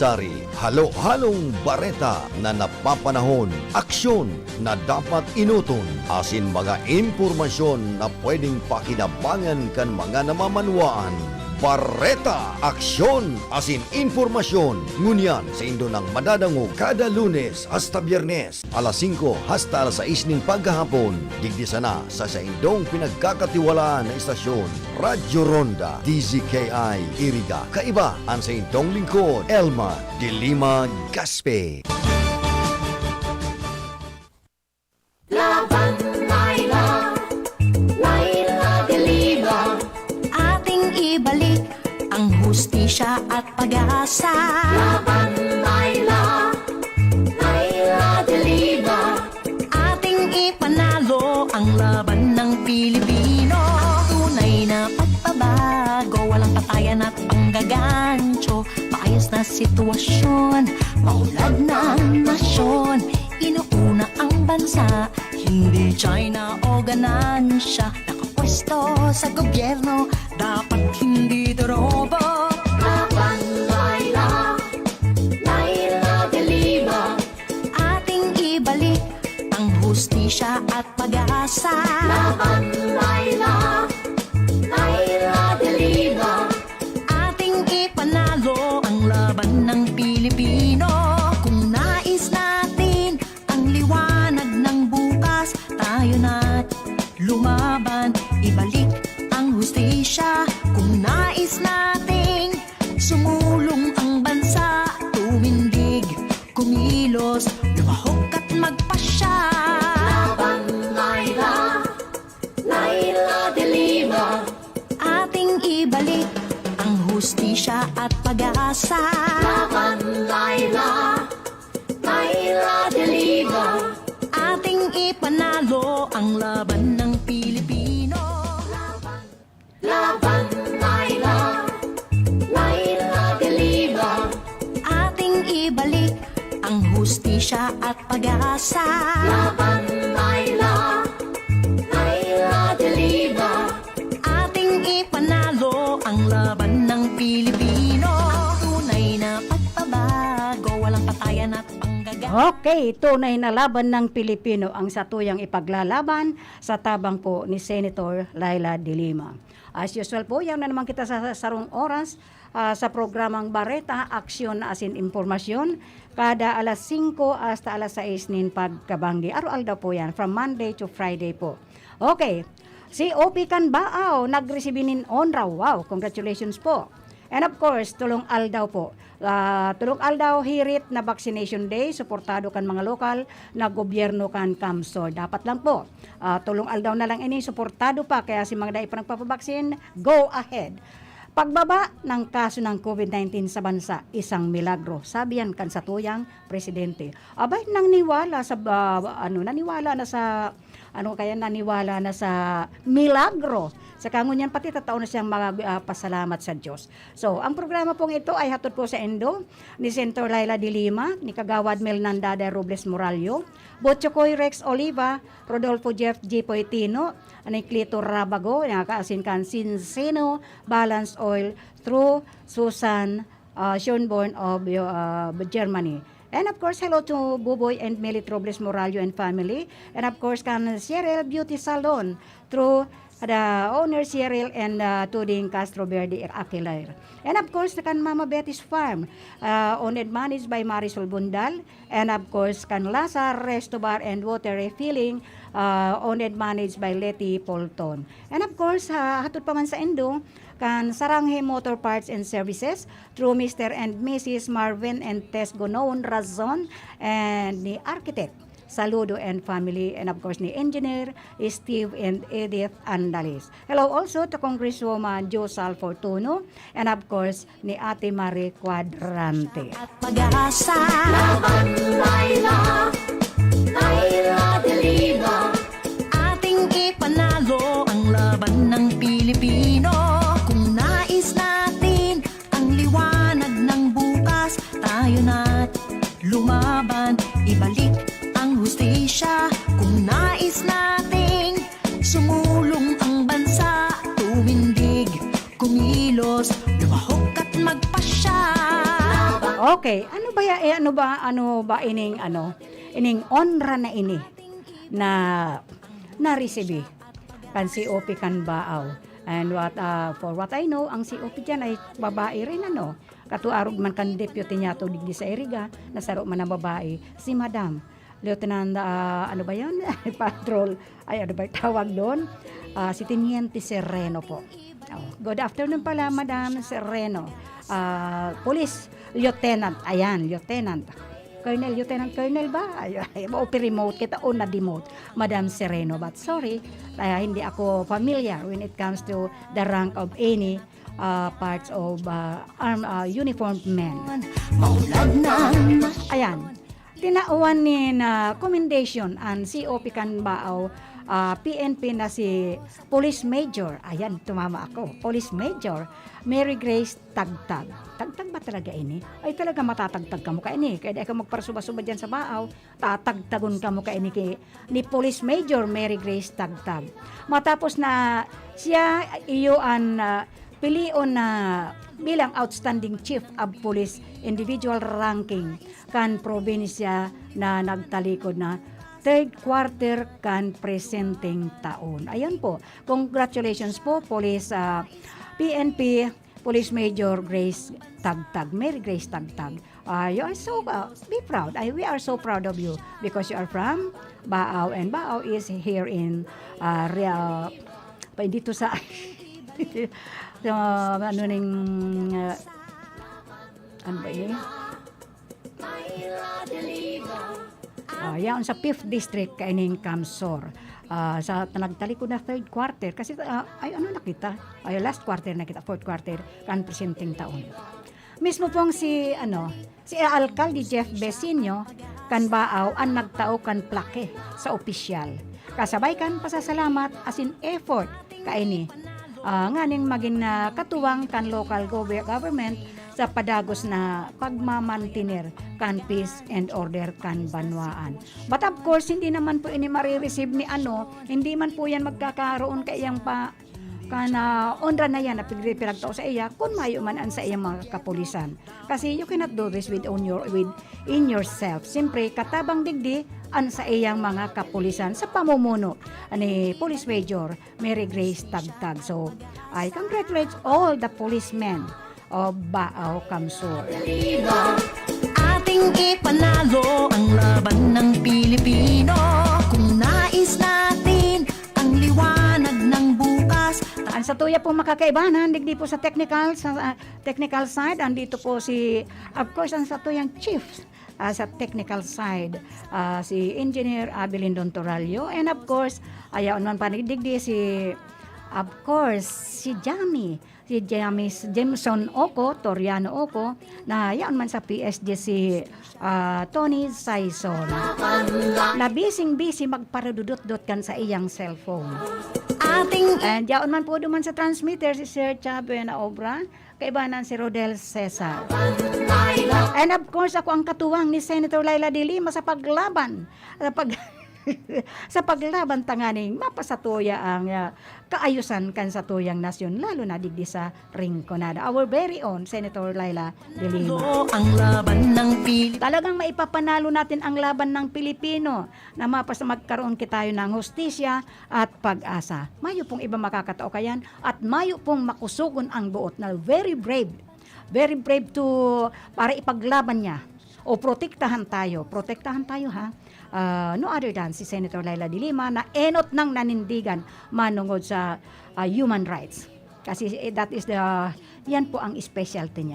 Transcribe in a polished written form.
sari-sari, halo-halong bareta na napapanahon, aksyon na dapat inuton, asin mga impormasyon na pwedeng pakinabangan kan mga namamanwaan. Bareta, aksyon, asin informasyon. Ngunyan sa indo ng madadango kada Lunes hasta Biyernes, alas 5 hasta alas 6 ning paghahapon. Digdi sana sa indong pinagkakatiwalaan na istasyon, Radyo Ronda, DZKI Iriga. Kaiba ang sa indong lingkod, Elma de Lima Gaspe. Laban Laila, Laila de Lima, ating ibalik ang hustisya at pag-asa. Laban Laila, Laila de Lima, ating ipanalo ang laban ng Pilipino. Tunay na pagbabago, walang patayan at panggagancho, maayos na sitwasyon, maunlad ng nasyon. Inuuna ang bansa, hindi China o ganansya. Nakapwesto sa gobyerno, dapat hindi dorobo. Laban Laila, Laila de Lima, ating ibalik ang hustisya at pag-asa. Laban Laila, Laila de Lima, ating ipanalo ang laban ng Pilipino. Kung nais natin ang liwanag ng bukas, tayo na't lumaban, ibalik ang hustisya. Kung nais nating sumulong ang bansa, tumindig, kumilos, lumahok at magpasya. Laban Laila, Laila de Lima, ating ibalik ang hustisya at pag-asa. Laban Laila, Laila de Lima, ating ipanalo ang laban ng Pilipino. Laban Laila, Laila de Lima, ating ibalik ang hustisya at pag-asa. Laban Laila, Laila de Lima, ating ipanalo ang laban ng Pilipino. Tunay na pagbabago, walang patayan at panggagancho. Okay, tunay na laban ng Pilipino ang satuyang ipaglalaban sa tabang po ni Senator Laila de Lima. As usual po, yan na naman kita sa sarong oras sa programang Bareta, Aksyon asin Impormasyon, kada alas 5 hasta alas 6 nin pagkabanggi. Araw-al daw po yan, from Monday to Friday po. Okay, si O.P. Canbao, nagresibinin honra. Wow, congratulations po. And of course, Tulong Aldaw po. Tulong Aldaw, hirit na vaccination day, suportado kan mga lokal na gobyerno kan kamsor. Dapat lang po, Tulong Aldaw na lang ini, suportado pa, kaya si mga dai pa nagpapabaksin, go ahead. Pagbaba ng kaso ng COVID-19 sa bansa, isang milagro. Sabi yan kan sa tuyang presidente. Abay, naniwala na sa milagro. Sa kangunyan pati tatao na siyang pasalamat sa Diyos. So, ang programa pong ito ay hatod po sa endo ni Senator Laila de Lima, ni Kagawad Melnandada Robles Morallo, Botchokoy Rex Oliva, Rodolfo Jeff G. Poitino, ni Clito Rabago, nakaasin kan Sinseno Balance Oil through Susan Schönborn of Germany. And of course, hello to Buboy and Melit Robles Morallo and family. And of course, kan Cyril Beauty Salon through the owner Cyril and Tuding Castro Verde Aquilar. And of course, kan Mama Betty's Farm, owned and managed by Marisol Bundal. And of course, kan Lazar Resto Bar and Water Refilling, owned and managed by Letty Polton. And of course, hatod pa man sa endo, kan Saranghe Motor Parts and Services through Mr. and Mrs. Marvin and Tess Gonoon Razon and ni Architect Saludo and family, and of course ni Engineer Steve and Edith Andalis. Hello also to Congresswoman Josal Fortuno, and of course ni Ate Marie Quadrante. At pag-asa, laban Laila, Laila de Lima, ating ipanalo ang laban ng Pilipino. Kung nais natin ang liwanag ng bukas, tayo na't lumaban, ibalik ang hustisya. Kung nais nating sumulong ang bansa, tumindig, kumilos, lumahok at magpasya. Okay, ano ba ining honra na ini na na-receive kan COP kan baaw. And for what I know, ang COP dyan ay babae rin Katuarog man kan deputy niya to digdi sa Iriga, nasaro man ang babae, si Madam Lieutenant, Patrol, ano ba tawag doon? Si Teniente Sereno po. Good afternoon pala, Madam Sereno. Police Lieutenant, Lieutenant. Colonel ba? Remote kita o na-demote, Madam Sereno. But sorry, hindi ako familiar when it comes to the rank of any parts of uniformed men. Ayan. Tinauan ni na commendation ang COP kan baaw PNP na si Police Major. Ayan, tumama ako. Police Major Mary Grace Tagtag. Tagtag ba talaga ini? Ay talaga matatagtag ka mo ka ini. Kaya di ka magparasuba-suba dyan sa baaw, tatagtagon ka mo ka ini ni Police Major Mary Grace Tagtag. Matapos na siya iyoan pilion na bilang outstanding chief of police individual ranking kan probinsya na nagtalikod na third quarter kan presenting taon. Ayan po. Congratulations po, Police PNP Police Major Grace Tagtag, Mary Grace Tagtag. You are so be proud. We are so proud of you because you are from Baaw, and Baaw is here in dito sa ano ba yun? Yan sa 5th district kaining Kamsor. Sa nagtalikod na third quarter kasi last quarter na kita, fourth quarter kan presenting taon. Mismo pong si Alcalde Jeff Besinio kan Baaw ang nagtao kan plaque sa opisyal. Kasabay kan pasasalamat as in effort kaini nganing maging katuwang kan local government sa padagos na pagmamantiner kan peace and order kan banwaan. But of course, hindi naman po ini marireceive ni hindi man po yan magkakaroon kayang kana onra na yan na pinagtao sa iya kung mayo man an sa iyang mga kapulisan. Kasi you cannot do this in yourself. Siyempre, katabang digdi an sa iyang mga kapulisan sa pamumuno ni Police Major Mary Grace Tagtag. So, I congratulate all the policemen of Baaw, Kamsur. Ating ipanalo ang laban ng Pilipino. Kung nais natin ang liwanag ng bukas. Ang sa tuya po makakaibahan, digdi po sa technical side, andito po of course, ang sa tuyang chief sa technical side, si Engineer Abilindon Toralio, and of course, ayaw naman panigdigdi si Jameson Oko, Toriano Oko, na yan man sa PSG si Tony Saison. Na busy magparadudot-dot kan sa iyang cellphone. And yaon man po duman sa transmitter si Sir Chabe na obra, kaibanan si Rodel Cesar. And of course, ako ang katuwang ni Senator Laila de Lima sa paglaban sa paglaban tanganing mapasatuya ang kaayusan kan sa tuyang nasyon, lalo na digdi sa Rinconada. Our very own Senator Laila de Lima. Ang laban ng Talagang maipapanalo natin ang laban ng Pilipino na magkaroon tayo ng hustisya at pag-asa. Mayo pong iba makakatao kayan at mayo pong makusugon ang buot na very brave para ipaglaban niya o protektahan tayo ha. No other than si Senator Laila de Lima na enot ng nanindigan manungod sa human rights. Kasi yan po ang specialty niya.